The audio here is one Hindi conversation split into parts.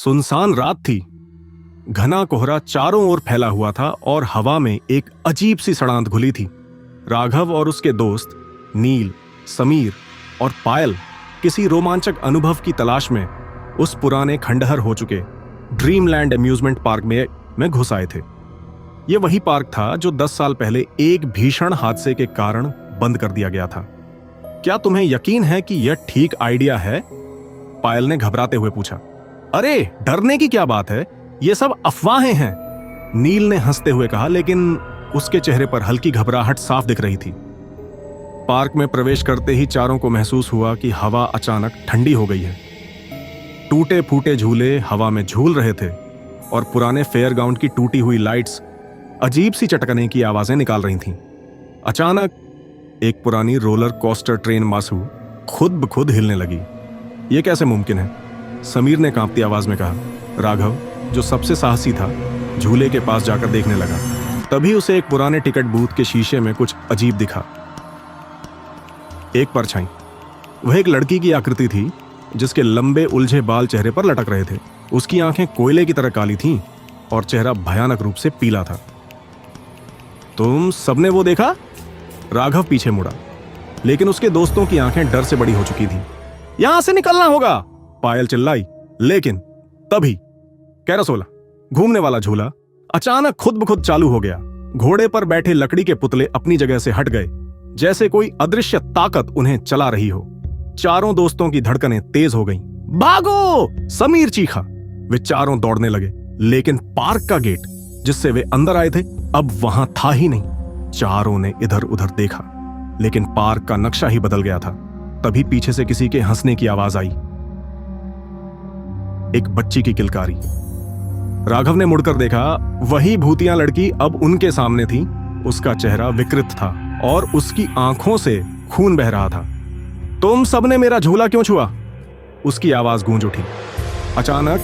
सुनसान रात थी। घना कोहरा चारों ओर फैला हुआ था और हवा में एक अजीब सी सड़ांध घुली थी। राघव और उसके दोस्त नील, समीर और पायल किसी रोमांचक अनुभव की तलाश में उस पुराने खंडहर हो चुके ड्रीमलैंड अम्यूजमेंट पार्क में घुस आए थे। यह वही पार्क था जो 10 साल पहले एक भीषण हादसे के कारण बंद कर दिया गया था। क्या तुम्हें यकीन है कि यह ठीक आइडिया है? पायल ने घबराते हुए पूछा। अरे डरने की क्या बात है, ये सब अफवाहें हैं, नील ने हंसते हुए कहा, लेकिन उसके चेहरे पर हल्की घबराहट साफ दिख रही थी। पार्क में प्रवेश करते ही चारों को महसूस हुआ कि हवा अचानक ठंडी हो गई है। टूटे फूटे झूले हवा में झूल रहे थे और पुराने फेयर ग्राउंड की टूटी हुई लाइट्स अजीब सी चटकने की आवाजें निकाल रही थीं। अचानक एक पुरानी रोलर कोस्टर ट्रेन मासू खुद ब खुद हिलने लगी। यह कैसे मुमकिन है? समीर ने कांपती आवाज में कहा। राघव, जो सबसे साहसी था, झूले के पास जाकर देखने लगा। तभी उसे एक पुराने टिकट बूथ के शीशे में कुछ अजीब दिखा। एक परछाई। वह एक लड़की की आकृति थी जिसके लंबे उलझे बाल चेहरे पर लटक रहे थे। उसकी आंखें कोयले की तरह काली थीं और चेहरा भयानक रूप से पीला था। तुम सबने वो देखा? राघव पीछे मुड़ा, लेकिन उसके दोस्तों की आंखें डर से बड़ी हो चुकी थीं। यहां से निकलना होगा, पायल चिल्लाई। लेकिन तभी कैरासोला, घूमने वाला झूला, अचानक खुद ब खुद चालू हो गया। घोड़े पर बैठे लकड़ी के पुतले अपनी जगह से हट गए, जैसे कोई अदृश्य ताकत उन्हें चला रही हो। चारों दोस्तों की धड़कनें तेज हो गईं। भागो! समीर चीखा। वे चारों दौड़ने लगे, लेकिन पार्क का गेट जिससे वे अंदर आए थे अब वहां था ही नहीं। चारों ने इधर उधर देखा, लेकिन पार्क का नक्शा ही बदल गया था। तभी पीछे से किसी के हंसने की आवाज आई, एक बच्ची की किलकारी। राघव ने मुड़कर देखा, वही भूतिया लड़की अब उनके सामने थी। उसका चेहरा विकृत था और उसकी आंखों से खून बह रहा था। तुम सबने मेरा झूला क्यों छुआ? उसकी आवाज गूंज उठी। अचानक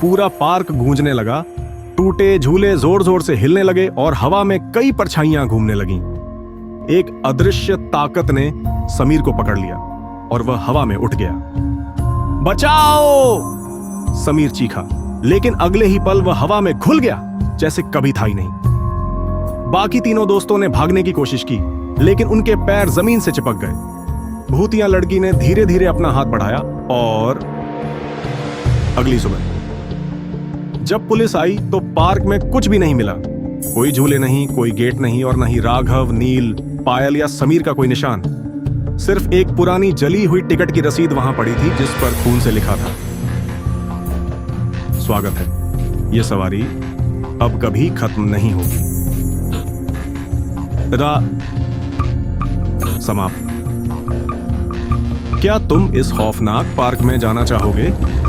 पूरा पार्क गूंजने लगा। टूटे झूले जोर जोर से हिलने लगे और हवा में कई परछाइयां घूमने लगीं। एक अदृश्य ताकत ने समीर को पकड़ लिया और वह हवा में उठ गया। बचाओ! समीर चीखा, लेकिन अगले ही पल वह हवा में घुल गया जैसे कभी था ही नहीं। बाकी तीनों दोस्तों ने भागने की कोशिश की, लेकिन उनके पैर जमीन से चिपक गए। भूतिया लड़की ने धीरे धीरे अपना हाथ बढ़ाया और अगली सुबह जब पुलिस आई तो पार्क में कुछ भी नहीं मिला। कोई झूले नहीं, कोई गेट नहीं और नहीं राघव, नील, पायल या समीर का कोई निशान। सिर्फ एक पुरानी जली हुई टिकट की रसीद वहां पड़ी थी जिस पर खून से लिखा था, स्वागत है, यह सवारी अब कभी खत्म नहीं होगी। समाप्त। क्या तुम इस खौफनाक पार्क में जाना चाहोगे?